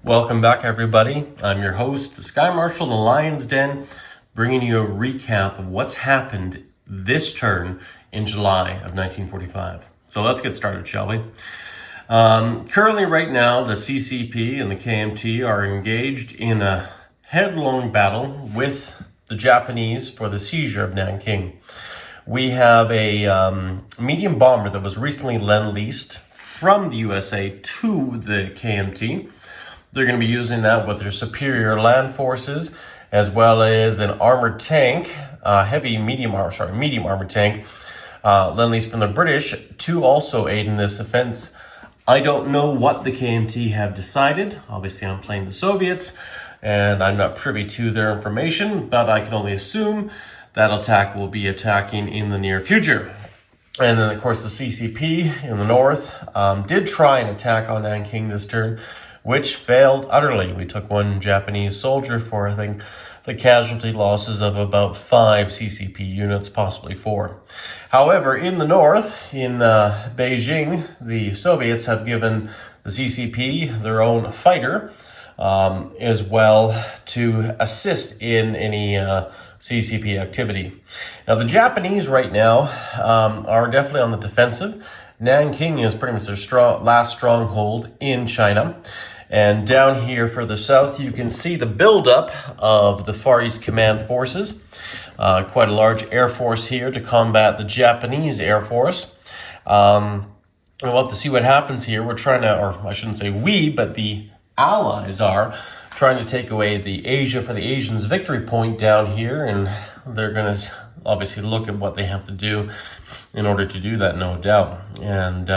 Welcome back, everybody. I'm your host, the Sky Marshal, the Lion's Den, bringing you a recap of what's happened this turn in July of 1945. So let's get started, shall we? Currently, right now, the CCP and the KMT are engaged in a headlong battle with the Japanese for the seizure of Nanking. We have a medium bomber that was recently lend-leased from the USA to the KMT. They're going to be using that with their superior land forces, as well as an armored tank, medium armored tank, lend-leased from the British to also aid in this offense. I don't know what the KMT have decided. Obviously, I'm playing the Soviets, and I'm not privy to their information, but I can only assume that attack will be attacking in the near future. And then, of course, the CCP in the north did try an attack on Nanking this turn, which failed utterly. We took one Japanese soldier for, I think, the casualty losses of about 5 CCP units, possibly 4. However, in the north, in Beijing, the Soviets have given the CCP their own fighter, as well to assist in any CCP activity. Now, the Japanese right now are definitely on the defensive. Nanking is pretty much their last stronghold in China. And down here further south, you can see the buildup of the Far East Command forces. Quite a large air force here to combat the Japanese Air Force. We'll have to see what happens here. We're trying to, or I shouldn't say we, but the Allies are trying to take away the Asia for the Asians victory point down here. And they're going to obviously look at what they have to do in order to do that, no doubt. And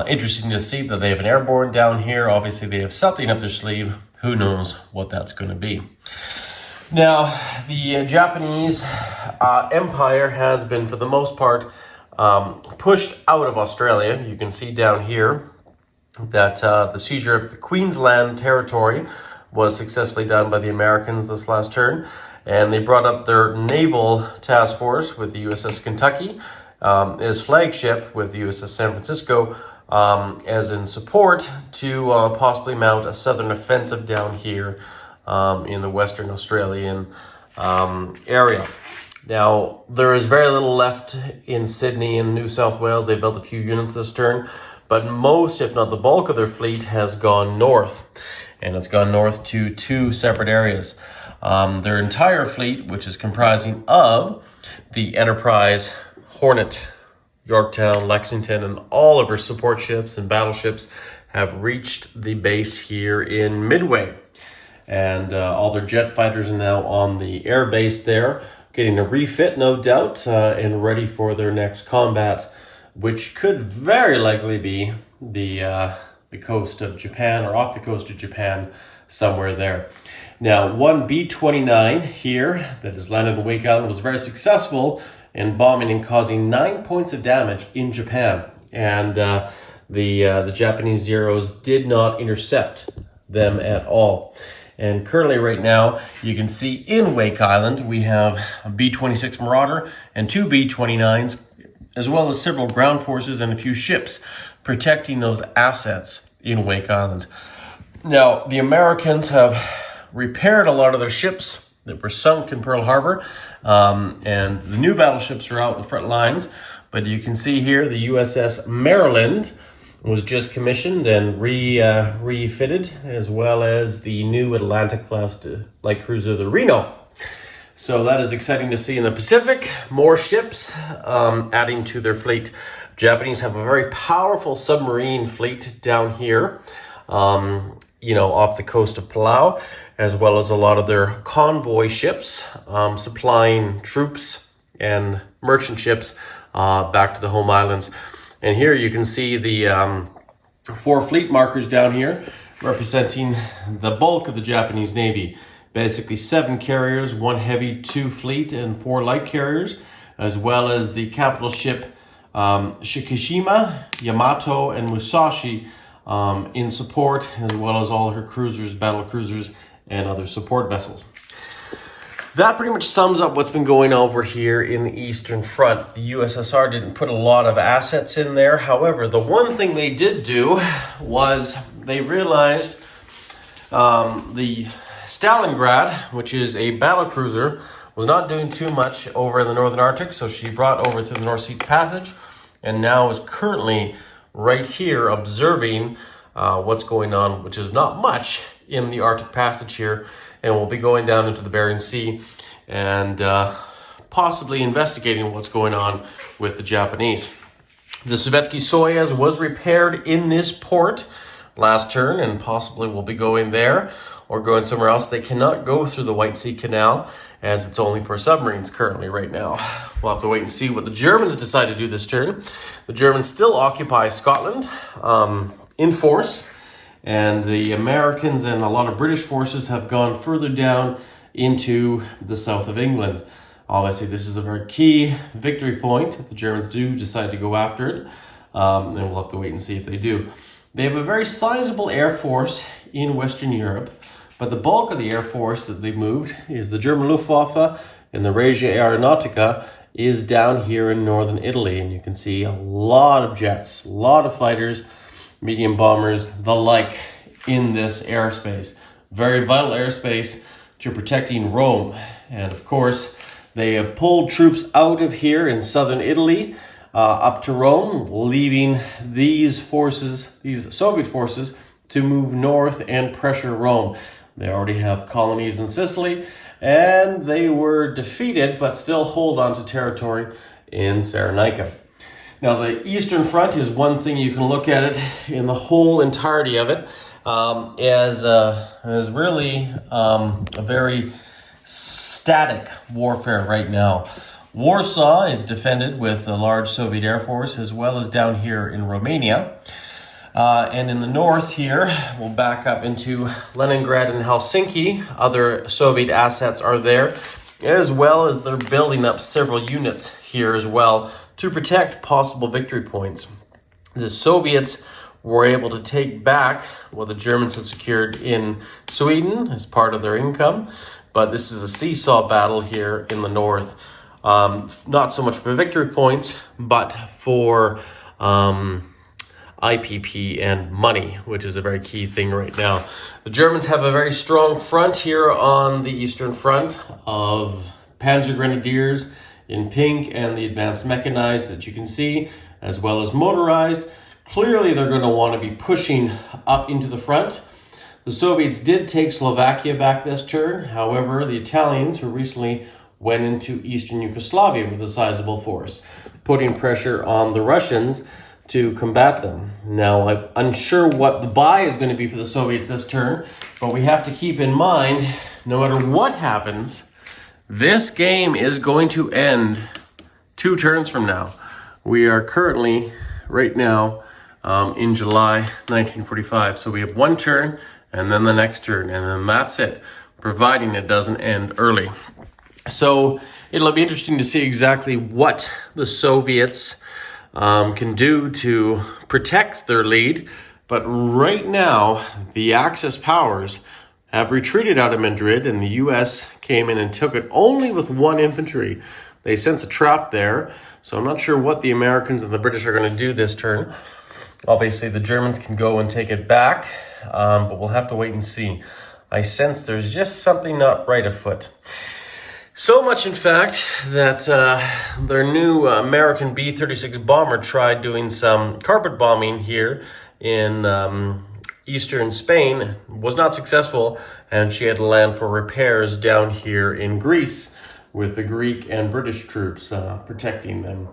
interesting to see that they have an airborne down here. Obviously, they have something up their sleeve. Who knows what that's going to be. Now, the Japanese empire has been, for the most part, pushed out of Australia. You can see down here that the seizure of the Queensland territory was successfully done by the Americans this last turn. And they brought up their naval task force with the USS Kentucky as flagship with the USS San Francisco as in support to possibly mount a southern offensive down here in the Western Australian area. Now, there is very little left in Sydney and New South Wales. They built a few units this turn, but most, if not the bulk of their fleet has gone north, and it's gone north to 2 separate areas. Their entire fleet, which is comprising of the Enterprise, Hornet, Yorktown, Lexington, and all of her support ships and battleships have reached the base here in Midway. And all their jet fighters are now on the air base there, getting a refit, no doubt, and ready for their next combat, which could very likely be the coast of Japan, or off the coast of Japan, somewhere there. Now, one B-29 here that has landed in Wake Island was very successful in bombing and causing 9 points of damage in Japan. And the Japanese Zeros did not intercept them at all. And currently right now, you can see in Wake Island, we have a B-26 Marauder and 2 B-29s, as well as several ground forces and a few ships protecting those assets in Wake Island. Now, the Americans have repaired a lot of their ships that were sunk in Pearl Harbor, and the new battleships are out in the front lines. But you can see here the USS Maryland was just commissioned and refitted, as well as the new Atlantic-class light cruiser, the Reno. So that is exciting to see in the Pacific. More ships adding to their fleet. Japanese have a very powerful submarine fleet down here, off the coast of Palau, as well as a lot of their convoy ships, supplying troops and merchant ships back to the home islands. And here you can see the 4 fleet markers down here representing the bulk of the Japanese Navy. Basically 7 carriers, 1 heavy, 2 fleet, and 4 light carriers, as well as the capital ship Shikishima, Yamato, and Musashi in support, as well as all her cruisers, battle cruisers, and other support vessels. That pretty much sums up what's been going over here in the Eastern Front. The USSR didn't put a lot of assets in there. However, the one thing they did do was they realized The Stalingrad, which is a battlecruiser, was not doing too much over in the Northern Arctic, so she brought over through the North Sea Passage and now is currently right here observing what's going on, which is not much in the Arctic Passage here, and we'll be going down into the Bering Sea and possibly investigating what's going on with the Japanese. The Sovetski Soyuz was repaired in this port last turn and possibly will be going there or going somewhere else. They cannot go through the White Sea Canal as it's only for submarines currently right now. We'll have to wait and see what the Germans decide to do this turn. The Germans still occupy Scotland in force, and the Americans and a lot of British forces have gone further down into the south of England. Obviously, this is a very key victory point if the Germans do decide to go after it, and we'll have to wait and see if they do. They have a very sizable air force in Western Europe, but the bulk of the air force that they've moved is the German Luftwaffe, and the Regia Aeronautica is down here in northern Italy, and you can see a lot of jets, a lot of fighters, medium bombers, the like in this airspace. Very vital airspace to protecting Rome. And of course, they have pulled troops out of here in southern Italy up to Rome, leaving these forces, these Soviet forces, to move north and pressure Rome. They already have colonies in Sicily, and they were defeated, but still hold on to territory in Cyrenaica. Now, the Eastern Front is one thing you can look at it in the whole entirety of it as really a very static warfare right now. Warsaw is defended with a large Soviet air force, as well as down here in Romania. And in the north here, we'll back up into Leningrad and Helsinki. Other Soviet assets are there, as well as they're building up several units here as well to protect possible victory points. The Soviets were able to take back what the Germans had secured in Sweden as part of their income, but this is a seesaw battle here in the north. Not so much for victory points, but for IPP and money, which is a very key thing right now. The Germans have a very strong front here on the Eastern Front of Panzer Grenadiers in pink and the advanced mechanized that you can see, as well as motorized. Clearly, they're going to want to be pushing up into the front. The Soviets did take Slovakia back this turn. However, the Italians, who recently went into Eastern Yugoslavia with a sizable force, putting pressure on the Russians to combat them. Now, I'm unsure what the buy is going to be for the Soviets this turn, but we have to keep in mind, no matter what happens, this game is going to end 2 turns from now. We are currently, right now, in July 1945. So we have 1 turn, and then the next turn, and then that's it, providing it doesn't end early. So it'll be interesting to see exactly what the Soviets can do to protect their lead. But right now, the Axis powers have retreated out of Madrid, and the U.S. came in and took it only with 1 infantry. They sense a trap there, so I'm not sure what the Americans and the British are going to do this turn. Obviously, the Germans can go and take it back, but we'll have to wait and see. I sense there's just something not right afoot. So much, in fact, that their new American B-36 bomber tried doing some carpet bombing here in eastern Spain, was not successful, and she had to land for repairs down here in Greece with the Greek and British troops protecting them.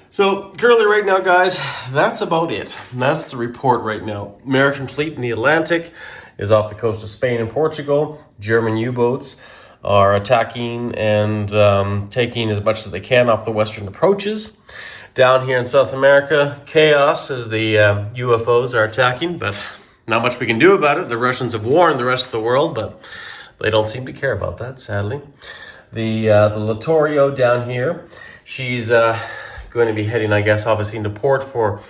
So currently right now, guys, that's about it. That's the report right now. American fleet in the Atlantic is off the coast of Spain and Portugal. German U-boats are attacking and taking as much as they can off the western approaches. Down here in South America, chaos as the UFOs are attacking, but not much we can do about it. The Russians have warned the rest of the world, but they don't seem to care about that, sadly. The Littorio down here, she's going to be heading, I guess, obviously into port for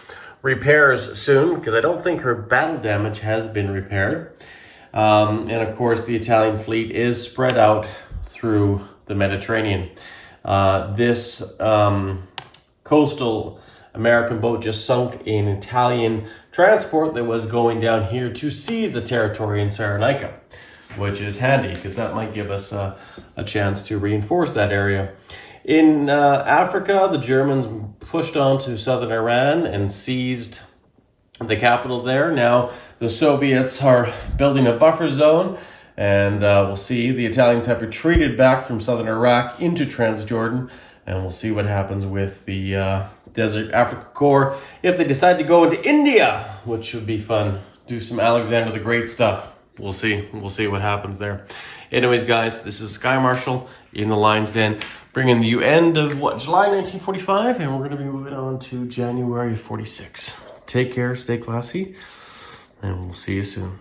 repairs soon, because I don't think her battle damage has been repaired. And of course, the Italian fleet is spread out through the Mediterranean. This coastal American boat just sunk an Italian transport that was going down here to seize the territory in Cyrenaica, which is handy because that might give us a chance to reinforce that area. In Africa, the Germans pushed on to southern Iran and seized the capital there. Now the Soviets are building a buffer zone, and we'll see. The Italians have retreated back from southern Iraq into Transjordan, and we'll see what happens with the Desert Africa Corps if they decide to go into India, which would be fun. Do some Alexander the Great stuff. We'll see. We'll see what happens there. Anyways, guys, this is Sky Marshall in the Lion's Den, bringing the end of July 1945, and we're going to be moving on to January 46. Take care, stay classy, and we'll see you soon.